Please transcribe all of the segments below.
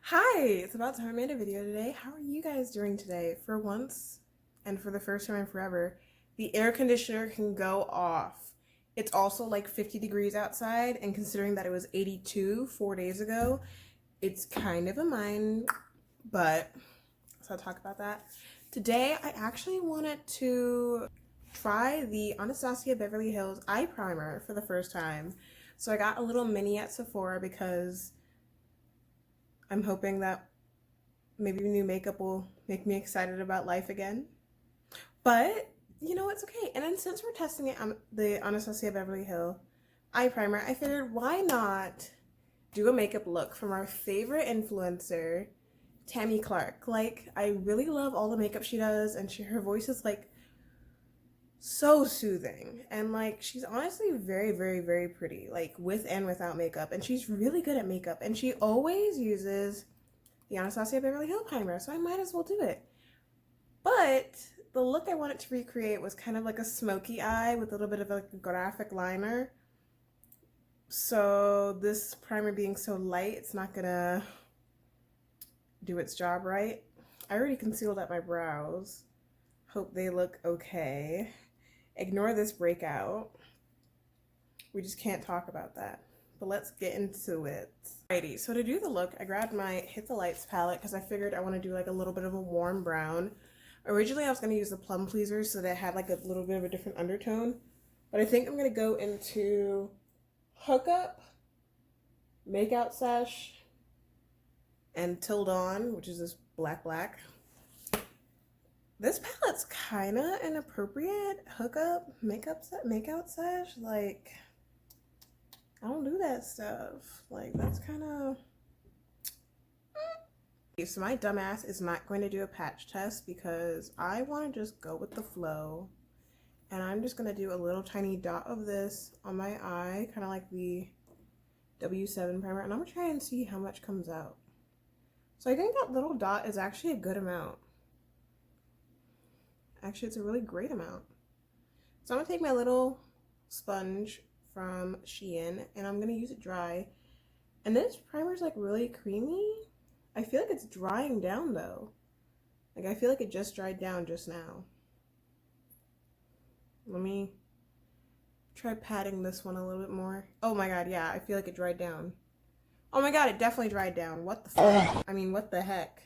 Hi, it's about time I made a video today. How are you guys doing today? For once, and for the first time in forever, the air conditioner can go off. It's also like 50 degrees outside, and considering that it was 82 4 days ago, it's kind of a mine, but so I'll talk about that. Today, I actually wanted to try the Anastasia Beverly Hills eye primer for the first time. So I got a little mini at Sephora because I'm hoping that maybe new makeup will make me excited about life again. But you know, it's okay. And then since we're testing it on the Anastasia Beverly Hill eye primer, I figured why not do a makeup look from our favorite influencer, Tammy Clark. Like, I really love all the makeup she does, and her voice is like so soothing. And like, she's honestly very, very, very pretty, like with and without makeup. And she's really good at makeup, and she always uses the Anastasia Beverly Hill primer, so I might as well do it. But the look I wanted to recreate was kind of like a smoky eye with a little bit of a graphic liner. So this primer being so light, it's not gonna do its job right. I already concealed at my brows. Hope they look okay. Ignore this breakout. We just can't talk about that. But let's get into it. Alrighty, so to do the look, I grabbed my Hit the Lights palette because I figured I want to do like a little bit of a warm brown. Originally, I was going to use the Plum Pleaser so that it had like a little bit of a different undertone. But I think I'm going to go into Hookup, Makeout Sesh, and Till Dawn, which is this black. This palette's kind of inappropriate. Hookup, makeout sesh, like, I don't do that stuff. Like, that's kind of... So my dumbass is not going to do a patch test because I want to just go with the flow. And I'm just going to do a little tiny dot of this on my eye, kind of like the W7 primer. And I'm going to try and see how much comes out. So I think that little dot is actually a good amount. Actually, it's a really great amount. So I'm going to take my little sponge from Shein and I'm going to use it dry. And this primer is like really creamy. I feel like it's drying down though. Like, I feel like it just dried down just now. Let me try patting this one a little bit more. Oh my god, yeah, I feel like it dried down. Oh my god, it definitely dried down. What the fuck? I mean, what the heck?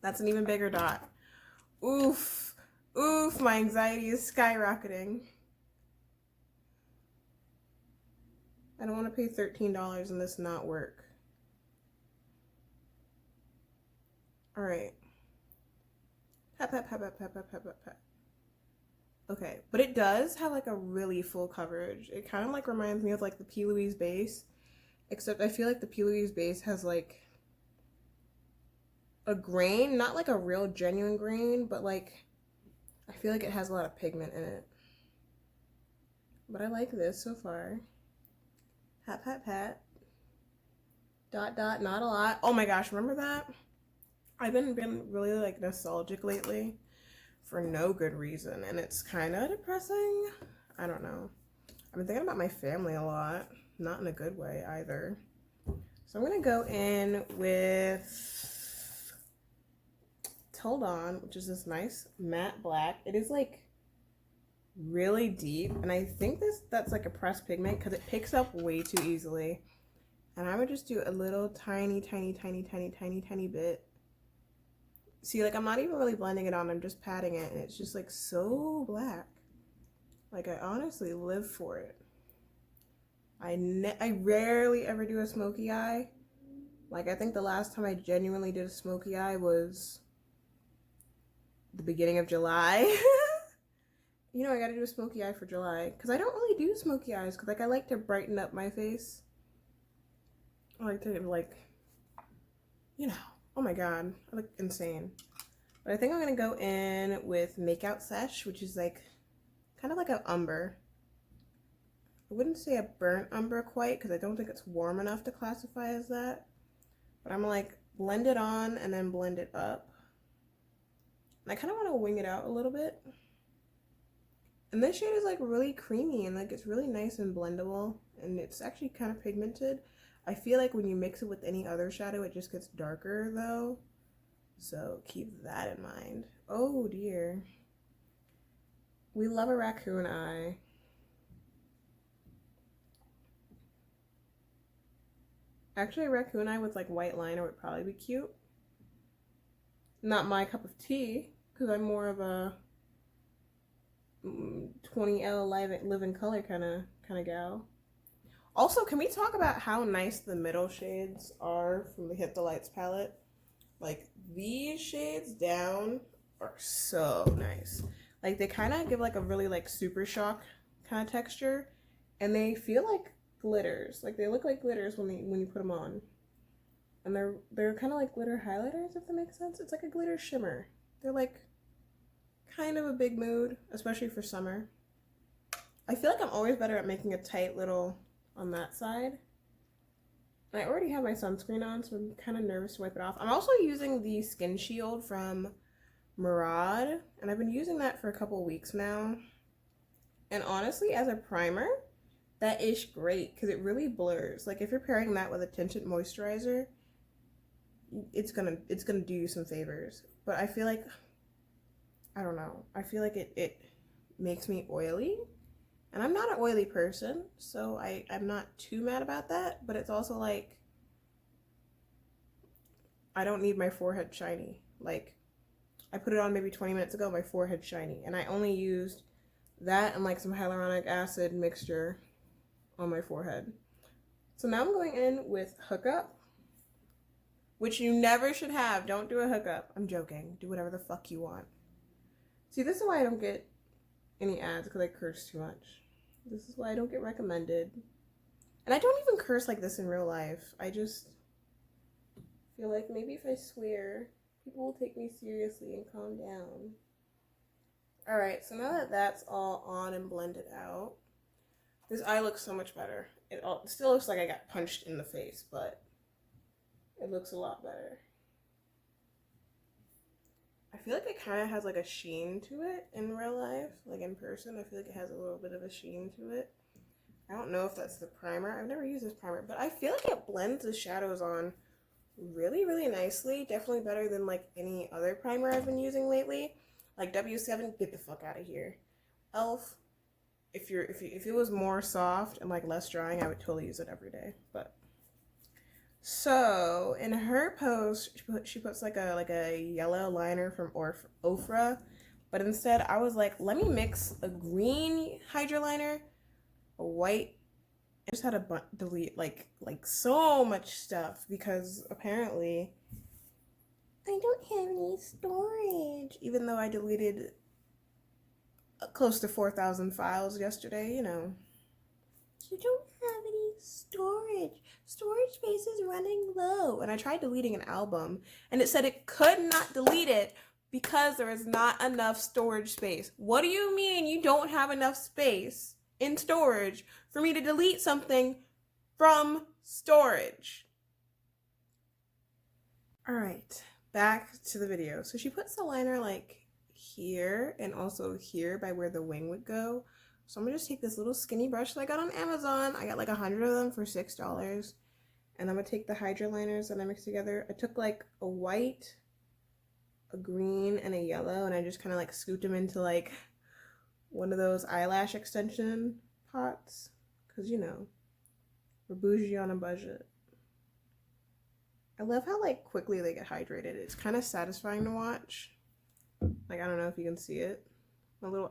That's an even bigger dot. Oof. Oof, my anxiety is skyrocketing. I don't want to pay $13 and this not work. Alright. Pat. Okay, but it does have like a really full coverage. It kind of like reminds me of like the P. Louise base, except I feel like the P. Louise base has like a grain, not like a real genuine grain, but like I feel like it has a lot of pigment in it. But I like this so far. Pat. Dot, not a lot. Oh my gosh, remember that? I've been really like nostalgic lately for no good reason, and it's kind of depressing. I don't know. I've been thinking about my family a lot, not in a good way either. So I'm gonna go in with Till Dawn, which is this nice matte black. It is like really deep, and I think that's like a pressed pigment because it picks up way too easily. And I would just do a little tiny bit. See, like, I'm not even really blending it on, I'm just patting it, and it's just like so black. Like, I honestly live for it. I rarely ever do a smoky eye. Like, I think the last time I genuinely did a smoky eye was the beginning of July. You know, I gotta do a smoky eye for July, because I don't really do smoky eyes, because like I like to brighten up my face. I like to like, you know, oh my god, I look insane. But I think I'm gonna go in with Makeout Sesh, which is like kind of like an umber. I wouldn't say a burnt umber quite, because I don't think it's warm enough to classify as that. But I'm gonna like blend it on and then blend it up. And I kind of want to wing it out a little bit. And this shade is like really creamy and like it's really nice and blendable, and it's actually kind of pigmented. I feel like when you mix it with any other shadow, it just gets darker though. So keep that in mind. Oh dear. We love a raccoon eye. Actually, a raccoon eye with like white liner would probably be cute. Not my cup of tea, because I'm more of a 20L live in color kind of gal. Also, can we talk about how nice the middle shades are from the Hit the Lights palette? Like, these shades down are so nice. Like, they kind of give like a really like super shock kind of texture, and they feel like glitters. Like, they look like glitters when you put them on. And they're kind of like glitter highlighters, if that makes sense. It's like a glitter shimmer. They're like kind of a big mood, especially for summer. I feel like I'm always better at making a tight little on that side. I already have my sunscreen on, so I'm kind of nervous to wipe it off. I'm also using the Skin Shield from Murad, and I've been using that for a couple weeks now. And honestly, as a primer, that is great because it really blurs. Like if you're pairing that with a tinted moisturizer, it's gonna do you some favors. But I feel like, I don't know, I feel like it makes me oily, and I'm not an oily person, so I'm not too mad about that. But it's also like, I don't need my forehead shiny. Like, I put it on maybe 20 minutes ago, my forehead's shiny, and I only used that and like some hyaluronic acid mixture on my forehead. So now I'm going in with Hookup, which you never should have. Don't do a hookup. I'm joking. Do whatever the fuck you want. See, this is why I don't get any ads, because I curse too much. This is why I don't get recommended. And I don't even curse like this in real life. I just feel like maybe if I swear, people will take me seriously and calm down. Alright, so now that that's all on and blended out, this eye looks so much better. It still looks like I got punched in the face, but it looks a lot better. I feel like it kind of has like a sheen to it in real life, like in person. I feel like it has a little bit of a sheen to it. I don't know if that's the primer. I've never used this primer, but I feel like it blends the shadows on really, really nicely. Definitely better than like any other primer I've been using lately. Like W7, get the fuck out of here. Elf, if it was more soft and like less drying, I would totally use it every day. But so in her post, she puts like a yellow liner from Ofra, but instead I was like, let me mix a green Hydra liner, a white. I just had to delete like so much stuff because apparently I don't have any storage, even though I deleted close to 4,000 files yesterday. You know, you don't have any storage. Storage space is running low. And I tried deleting an album, and it said it could not delete it because there is not enough storage space. What do you mean you don't have enough space in storage for me to delete something from storage? All right, back to the video. So she puts the liner like here and also here by where the wing would go. So I'm gonna just take this little skinny brush that I got on Amazon. I got like 100 of them for $6. And I'm gonna take the Hydra liners that I mixed together. I took like a white, a green, and a yellow, and I just kind of like scooped them into like one of those eyelash extension pots. Cause you know, we're bougie on a budget. I love how like quickly they get hydrated. It's kind of satisfying to watch. Like, I don't know if you can see it. My little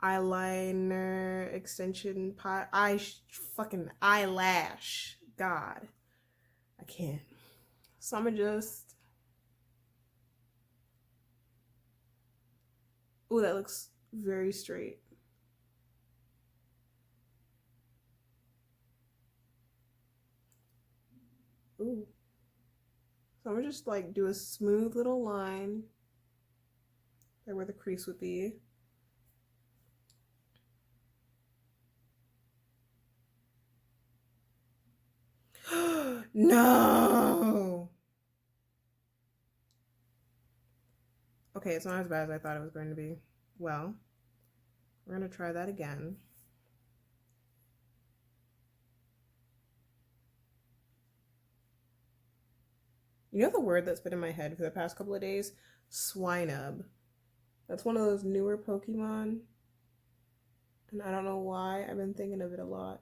eyeliner extension pot. Fucking eyelash. God. I can't. So I'm gonna just. Ooh, that looks very straight. Ooh. So I'm gonna just like do a smooth little line there where the crease would be. No! Okay, it's not as bad as I thought it was going to be. Well, we're gonna try that again. You know the word that's been in my head for the past couple of days? Swinub. That's one of those newer Pokemon. And I don't know why I've been thinking of it a lot.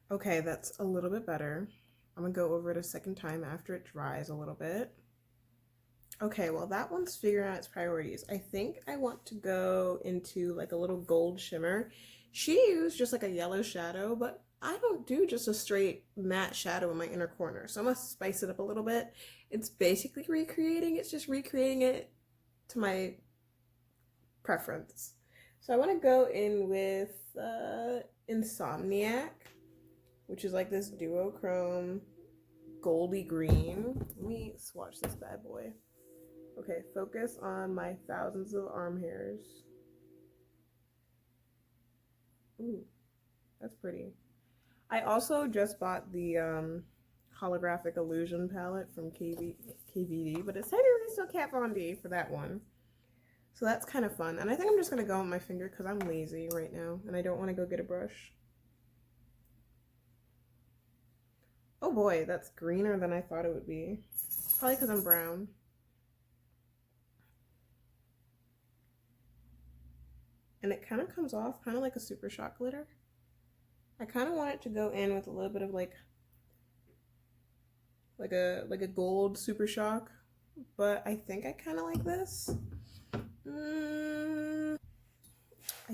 Okay, that's a little bit better. I'm gonna go over it a second time after it dries a little bit. Okay, well that one's figuring out its priorities. I think I want to go into like a little gold shimmer. She used just like a yellow shadow, but I don't do just a straight matte shadow in my inner corner. So I'm gonna spice it up a little bit. It's basically it's just recreating it to my preference. So I want to go in with Insomniac, which is like this duochrome goldy green. Let me swatch this bad boy. Okay, focus on my thousands of arm hairs. Ooh, that's pretty. I also just bought the holographic illusion palette from KVD, but it's technically still Kat Von D for that one. So that's kind of fun. And I think I'm just going to go with my finger because I'm lazy right now and I don't want to go get a brush. Oh boy, that's greener than I thought it would be. Probably because I'm brown. And it kind of comes off kind of like a Super Shock glitter. I kind of want it to go in with a little bit of like a gold Super Shock, but I think I kind of like this. I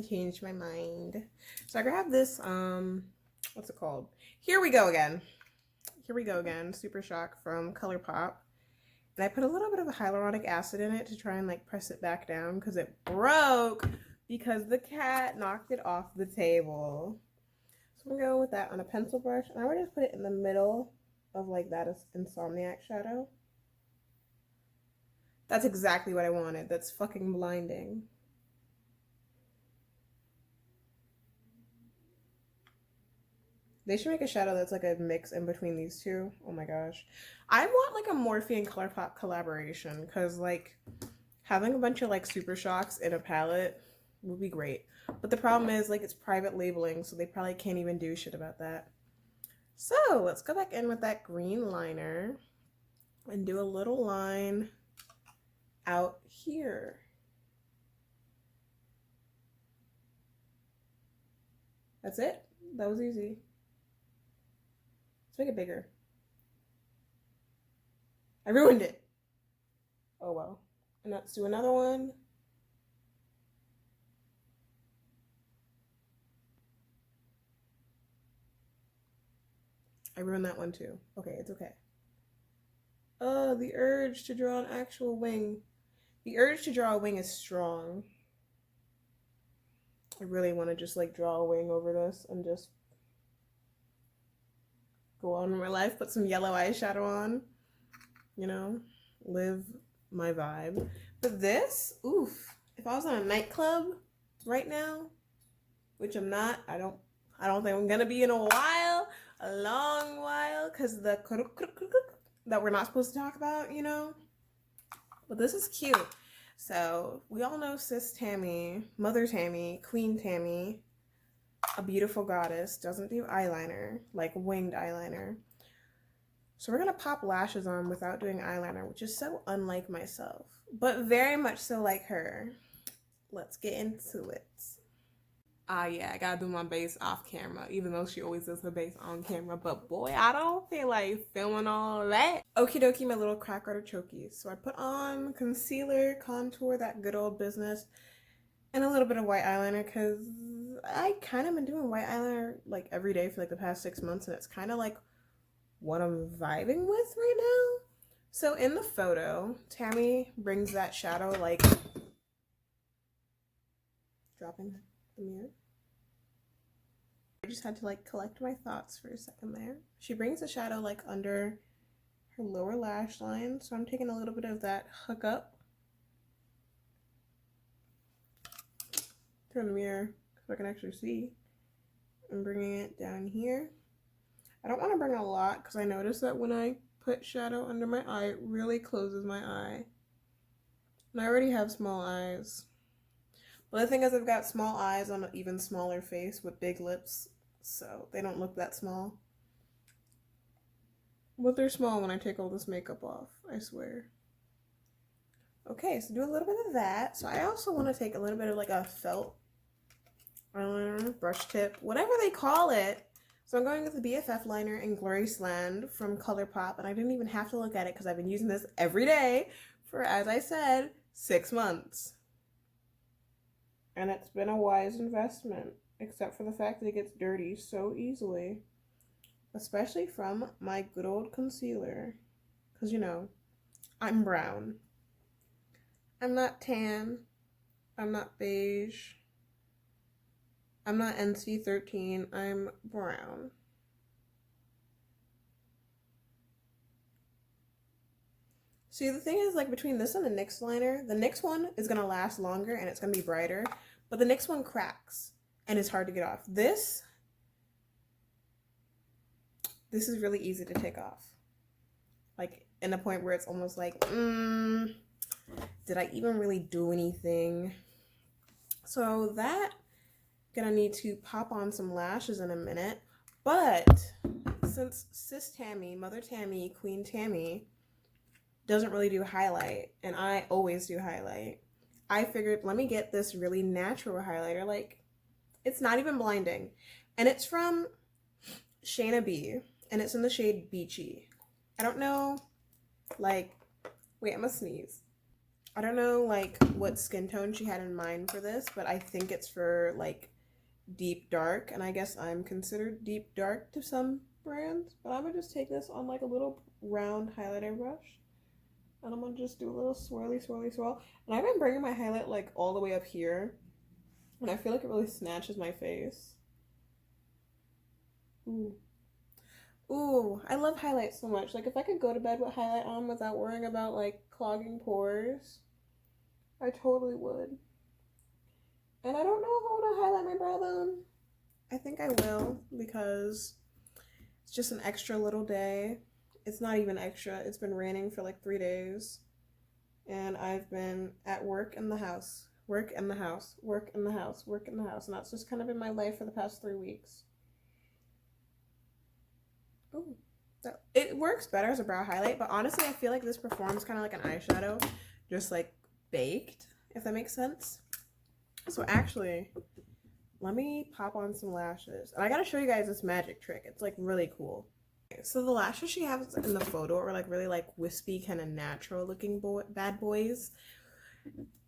changed my mind. So I grabbed this, what's it called? Here we go again. Super Shock from ColourPop. And I put a little bit of a hyaluronic acid in it to try and like press it back down because it broke because the cat knocked it off the table. So I'm gonna go with that on a pencil brush, and I would just put it in the middle of like that Insomniac shadow. That's exactly what I wanted. That's fucking blinding. They should make a shadow that's like a mix in between these two. Oh my gosh. I want like a Morphe and ColourPop collaboration because like having a bunch of like Super Shocks in a palette would be great. But the problem is like it's private labeling, so they probably can't even do shit about that. So let's go back in with that green liner and do a little line out here. That's it. That was easy. Let's make it bigger. I ruined it. Oh well. And let's do another one. I ruined that one too. Okay, it's okay. Oh, the urge to draw an actual wing. The urge to draw a wing is strong. I really want to just like draw a wing over this and just go on with my life, put some yellow eyeshadow on, you know, live my vibe. But this, oof, if I was on a nightclub right now, which I'm not, I don't think I'm gonna be in a while, a long while, because the that we're not supposed to talk about, you know. But this is cute. So we all know sis Tammi, Mother Tammi, Queen Tammi, a beautiful goddess, doesn't do eyeliner, like winged eyeliner. So we're gonna pop lashes on without doing eyeliner, which is so unlike myself, but very much so like her. Let's get into it. Yeah, I gotta do my base off camera, even though she always does her base on camera. But boy, I don't feel like filming all that. Okie dokie, my little crack artichoke. So I put on concealer, contour, that good old business, and a little bit of white eyeliner because I kind of been doing white eyeliner like every day for like the past 6 months, and it's kind of like what I'm vibing with right now. So in the photo, Tammi brings that shadow like dropping the mirror. I just had to like collect my thoughts for a second there. She brings the shadow like under her lower lash line, so I'm taking a little bit of that hook up. Turn the mirror so I can actually see. I'm bringing it down here. I don't want to bring a lot because I noticed that when I put shadow under my eye, it really closes my eye. And I already have small eyes. But the thing is, I've got small eyes on an even smaller face with big lips, so they don't look that small. But they're small when I take all this makeup off, I swear. Okay, so do a little bit of that. So I also want to take a little bit of like a felt eyeliner, brush tip, whatever they call it. So I'm going with the BFF liner in Gloriousland from ColourPop, and I didn't even have to look at it because I've been using this every day for, as I said, 6 months. And it's been a wise investment, except for the fact that it gets dirty so easily. Especially from my good old concealer. Because, you know, I'm brown. I'm not tan. I'm not beige. I'm not NC-13. I'm brown. See, the thing is, like, between this and the NYX liner, the NYX one is going to last longer and it's going to be brighter. But the NYX one cracks and it's hard to get off. This is really easy to take off. Like, in a point where it's almost like, did I even really do anything? So that, gonna need to pop on some lashes in a minute. But since Sis Tammi, Mother Tammi, Queen Tammi, doesn't really do highlight, and I always do highlight, I figured, let me get this really natural highlighter. Like, it's not even blinding. And it's from Shayna B, and it's in the shade Beachy. I don't know, like, wait, I'm gonna sneeze. I don't know, like, what skin tone she had in mind for this, but I think it's for, like, deep dark, and I guess I'm considered deep dark to some brands. But I'm gonna just take this on, like, a little round highlighter brush, and I'm gonna just do a little swirly, swirly, swirl. And I've been bringing my highlight, like, all the way up here, and I feel like it really snatches my face. Ooh. Ooh, I love highlight so much. Like, if I could go to bed with highlight on without worrying about, like, clogging pores, I totally would. And I don't know if I want to highlight my brow bone. I think I will, because it's just an extra little day. It's not even extra. It's been raining for like 3 days. And I've been at work in the house. Work in the house. Work in the house. Work in the house. And that's just kind of been my life for the past 3 weeks. Ooh. It works better as a brow highlight, but honestly I feel like this performs kind of like an eyeshadow, just like baked, if that makes sense. So actually, let me pop on some lashes. And I gotta show you guys this magic trick. It's like really cool. Okay, so the lashes she has in the photo are like really like wispy, kind of natural looking bad boys.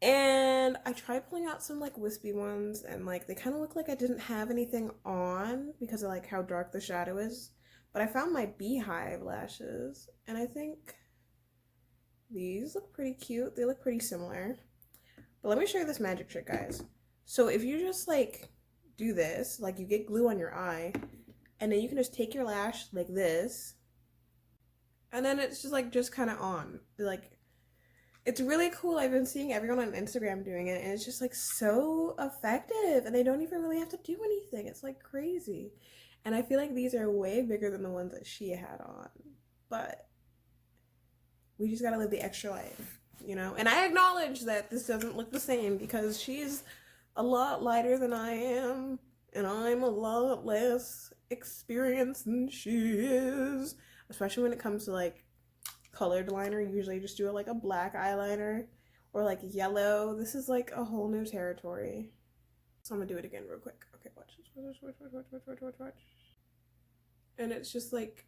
And I tried pulling out some like wispy ones, and like they kind of look like I didn't have anything on because of like how dark the shadow is. But I found my beehive lashes, and I think these look pretty cute. They look pretty similar. But let me show you this magic trick, guys. So if you just like do this, like you get glue on your eye, and then you can just take your lash like this, and then it's just like just kind of on. Like, it's really cool. I've been seeing everyone on Instagram doing it, and it's just like so effective, and they don't even really have to do anything. It's like crazy. And I feel like these are way bigger than the ones that she had on. But we just gotta live the extra life, you know? And I acknowledge that this doesn't look the same because she's a lot lighter than I am, and I'm a lot less experienced than she is. Especially when it comes to like colored liner. Usually just do like a black eyeliner or like yellow. This is like a whole new territory. So I'm gonna do it again real quick. Okay, watch. And it's just like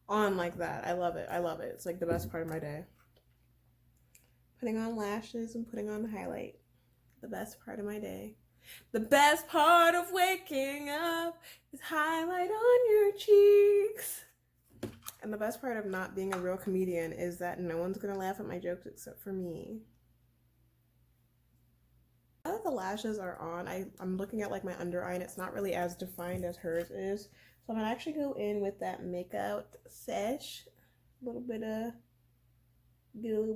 on like that. I love it. I love it. It's like the best part of my day. Putting on lashes and putting on highlight. The best part of my day. The best part of waking up is highlight on your cheeks. And the best part of not being a real comedian is that no one's gonna laugh at my jokes except for me. Now that the lashes are on, I'm looking at like my under eye, and it's not really as defined as hers is. So I'm gonna actually go in with that makeout sesh. Get a little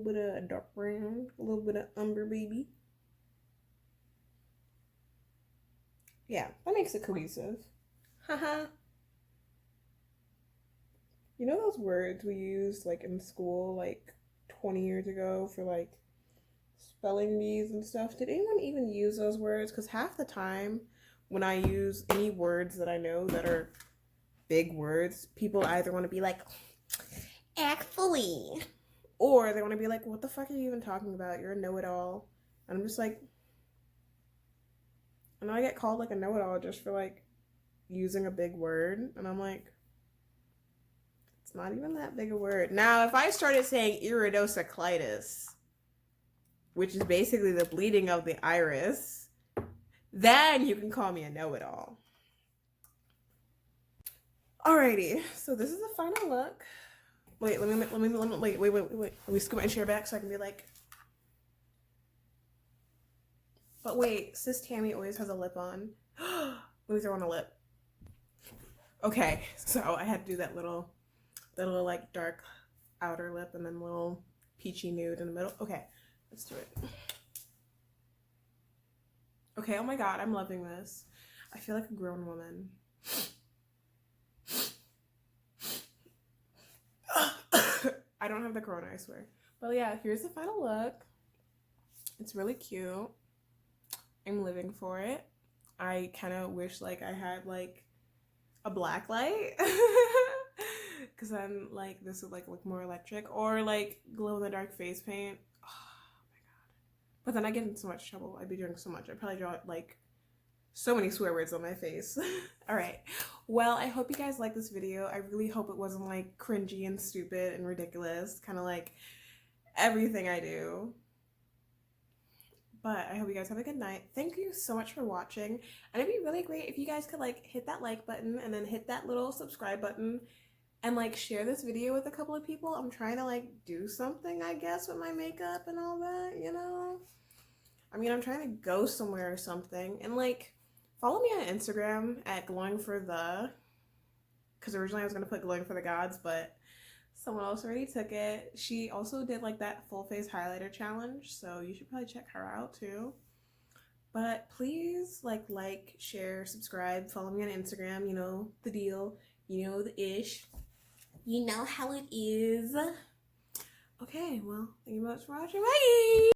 bit of dark brown, a little bit of umber baby. Yeah, that makes it cohesive. Haha. You know those words we used like in school like 20 years ago for like spelling bees and stuff. Did anyone even use those words? Because half the time when I use any words that I know that are big words, people either want to be like, actually, or they want to be like, what the fuck are you even talking about? You're a know-it-all. And I'm just like, and I get called like a know-it-all just for like using a big word. And I'm like, it's not even that big a word. Now, if I started saying iridocyclitis, which is basically the bleeding of the iris, then you can call me a know-it-all. Alrighty, so this is the final look. Wait, let me wait. Let me scoot my chair back so I can be like. But wait, sis Tammy always has a lip on. Let me throw on a lip. Okay, so I had to do that little like dark outer lip and then little peachy nude in the middle. Okay, let's do it. Okay, oh my god, I'm loving this. I feel like a grown woman. I don't have the corona, I swear. But yeah, here's the final look. It's really cute. I'm living for it. I kind of wish like I had like a black light because then like this would like look more electric, or like glow in the dark face paint. Oh my god. But then I get in so much trouble. I'd be doing so much. I'd probably draw like so many swear words on my face. All right. Well, I hope you guys like this video. I really hope it wasn't like cringy and stupid and ridiculous, kind of like everything I do. But I hope you guys have a good night. Thank you so much for watching. And it'd be really great if you guys could like hit that like button and then hit that little subscribe button and like share this video with a couple of people. I'm trying to like do something, I guess, with my makeup and all that, you know? I mean, I'm trying to go somewhere or something. And like, follow me on Instagram at glowingforthe, because originally I was going to put glowing for the gods, but someone else already took it. She also did like that full face highlighter challenge, so you should probably check her out too. But please like, share, subscribe, follow me on Instagram. You know the deal. You know the ish. You know how it is. Okay, well, thank you much for watching. Bye!